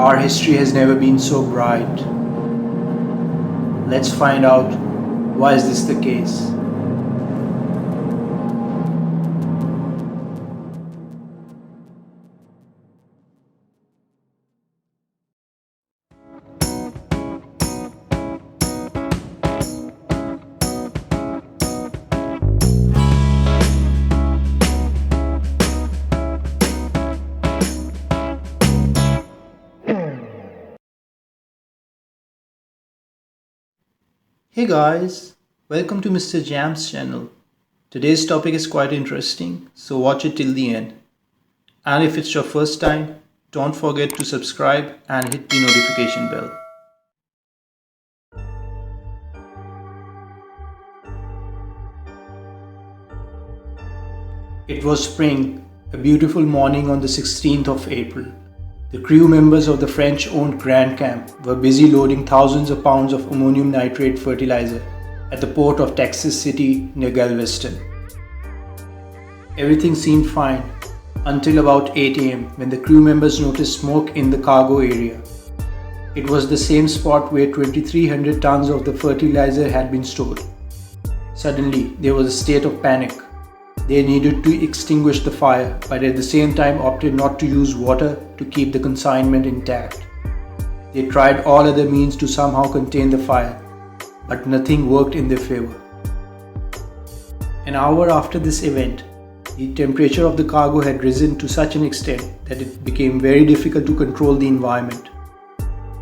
Our history has never been so bright. Let's find out why is this the case. Hey guys, welcome to Mr. Jam's channel. Today's topic is quite interesting, so watch it till the end. And if it's your first time, don't forget to subscribe and hit the notification bell. It was spring, a beautiful morning on the 16th of April. The crew members of the French-owned Grandcamp were busy loading thousands of pounds of ammonium nitrate fertilizer at the port of Texas City near Galveston. Everything seemed fine until about 8 a.m. when the crew members noticed smoke in the cargo area. It was the same spot where 2,300 tons of the fertilizer had been stored. Suddenly, there was a state of panic. They needed to extinguish the fire, but at the same time opted not to use water to keep the consignment intact. They tried all other means to somehow contain the fire, but nothing worked in their favor. An hour after this event, the temperature of the cargo had risen to such an extent that it became very difficult to control the environment.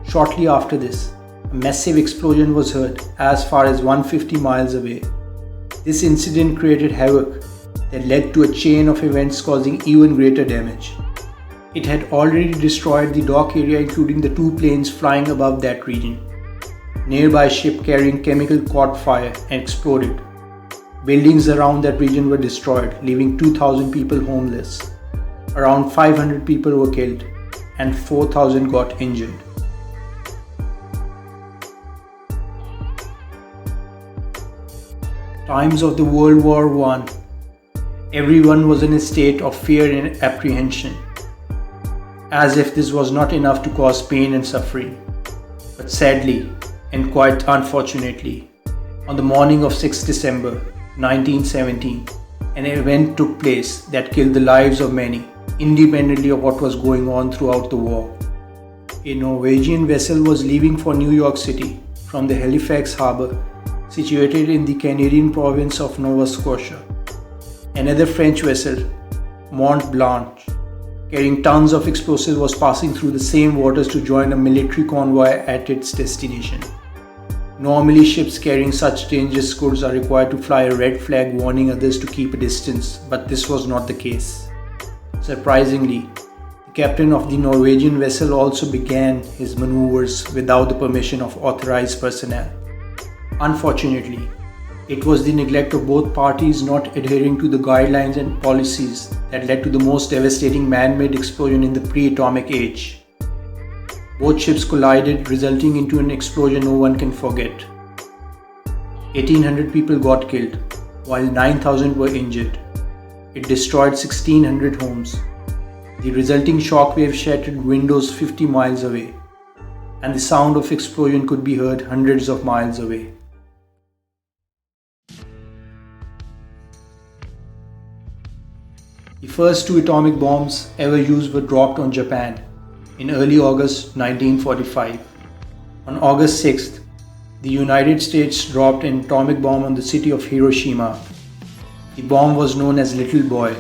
Shortly after this, a massive explosion was heard as far as 150 miles away. This incident created havoc that led to a chain of events causing even greater damage. It had already destroyed the dock area, including the two planes flying above that region. Nearby ship carrying chemical caught fire and exploded. Buildings around that region were destroyed, leaving 2,000 people homeless. Around 500 people were killed and 4,000 got injured. Times of the World War I. Everyone was in a state of fear and apprehension, as if this was not enough to cause pain and suffering. But sadly, and quite unfortunately, on the morning of 6 December 1917, an event took place that killed the lives of many, independently of what was going on throughout the war. A Norwegian vessel was leaving for New York City from the Halifax harbor, situated in the Canadian province of Nova Scotia. Another French vessel, Mont, Blanc, carrying tons of explosives, was passing through the same waters to join a military convoy at its destination. Normally, ships carrying such dangerous goods are required to fly a red flag warning others to keep a distance, but this was not the case. Surprisingly, the captain of the Norwegian vessel also began his maneuvers without the permission of authorized personnel. Unfortunately, it was the neglect of both parties not adhering to the guidelines and policies that led to the most devastating man-made explosion in the pre-atomic age. Both ships collided, resulting into an explosion no one can forget. 1,800 people got killed, while 9,000 were injured. It destroyed 1,600 homes. The resulting shockwave shattered windows 50 miles away, and the sound of explosion could be heard hundreds of miles away. The first two atomic bombs ever used were dropped on Japan in early August 1945. On August 6th, the United States dropped an atomic bomb on the city of Hiroshima. The bomb was known as Little Boy,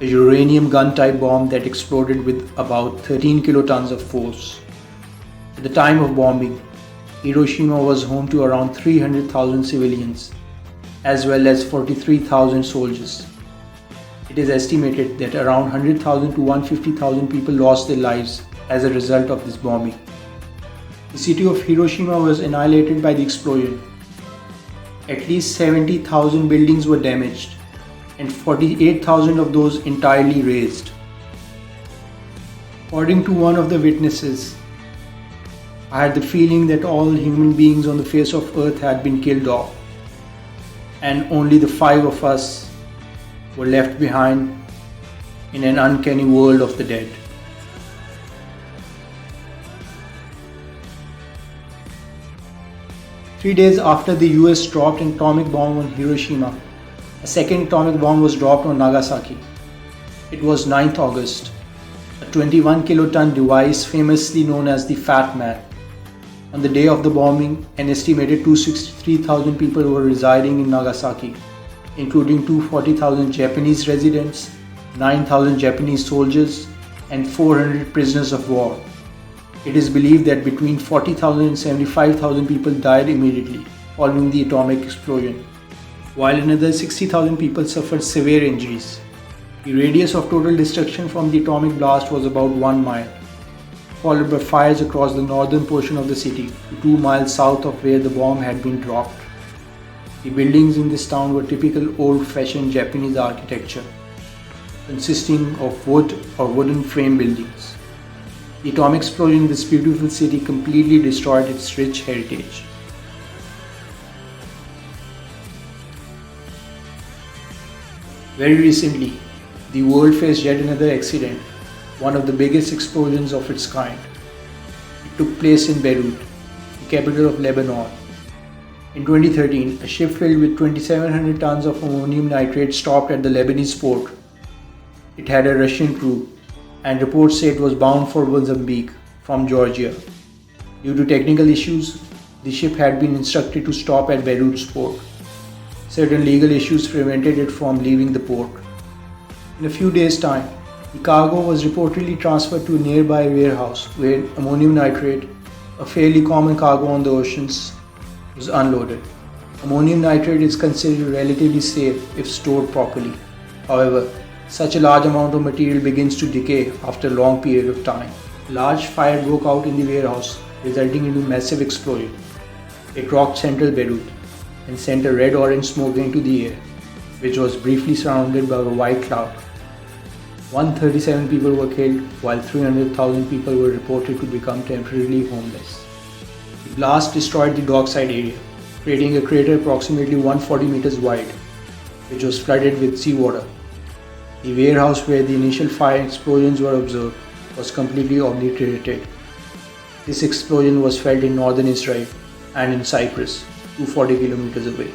a uranium gun-type bomb that exploded with about 13 kilotons of force. At the time of bombing, Hiroshima was home to around 300,000 civilians, as well as 43,000 soldiers. It is estimated that around 100,000 to 150,000 people lost their lives as a result of this bombing. The city of Hiroshima was annihilated by the explosion. At least 70,000 buildings were damaged, and 48,000 of those entirely razed. According to one of the witnesses, I had the feeling that all human beings on the face of earth had been killed off, and only the 5 of us were left behind in an uncanny world of the dead. 3 days after the US dropped an atomic bomb on Hiroshima, a second atomic bomb was dropped on Nagasaki. It was 9th August, a 21 kiloton device famously known as the Fat Man. On the day of the bombing, an estimated 263,000 people were residing in Nagasaki, including 240,000 Japanese residents, 9,000 Japanese soldiers, and 400 prisoners of war. It is believed that between 40,000 and 75,000 people died immediately following the atomic explosion, while another 60,000 people suffered severe injuries. The radius of total destruction from the atomic blast was about 1 mile, followed by fires across the northern portion of the city to 2 miles south of where the bomb had been dropped. The buildings in this town were typical old-fashioned Japanese architecture, consisting of wood or wooden frame buildings. The atomic explosion in this beautiful city completely destroyed its rich heritage. Very recently, the world faced yet another accident, one of the biggest explosions of its kind. It took place in Beirut, the capital of Lebanon. In 2013, a ship filled with 2,700 tons of ammonium nitrate stopped at the Lebanese port. It had a Russian crew, and reports say it was bound for Mozambique from Georgia. Due to technical issues, the ship had been instructed to stop at Beirut's port. Certain legal issues prevented it from leaving the port. In a few days' time, the cargo was reportedly transferred to a nearby warehouse where ammonium nitrate, a fairly common cargo on the oceans, was unloaded. Ammonium nitrate is considered relatively safe if stored properly. However, such a large amount of material begins to decay after a long period of time. A large fire broke out in the warehouse, resulting in a massive explosion. It rocked central Beirut and sent a red-orange smoke into the air, which was briefly surrounded by a white cloud. 137 people were killed, while 300,000 people were reported to become temporarily homeless. The blast destroyed the dockside area, creating a crater approximately 140 meters wide, which was flooded with seawater. The warehouse where the initial fire explosions were observed was completely obliterated. This explosion was felt in northern Israel and in Cyprus, 240 kilometers away.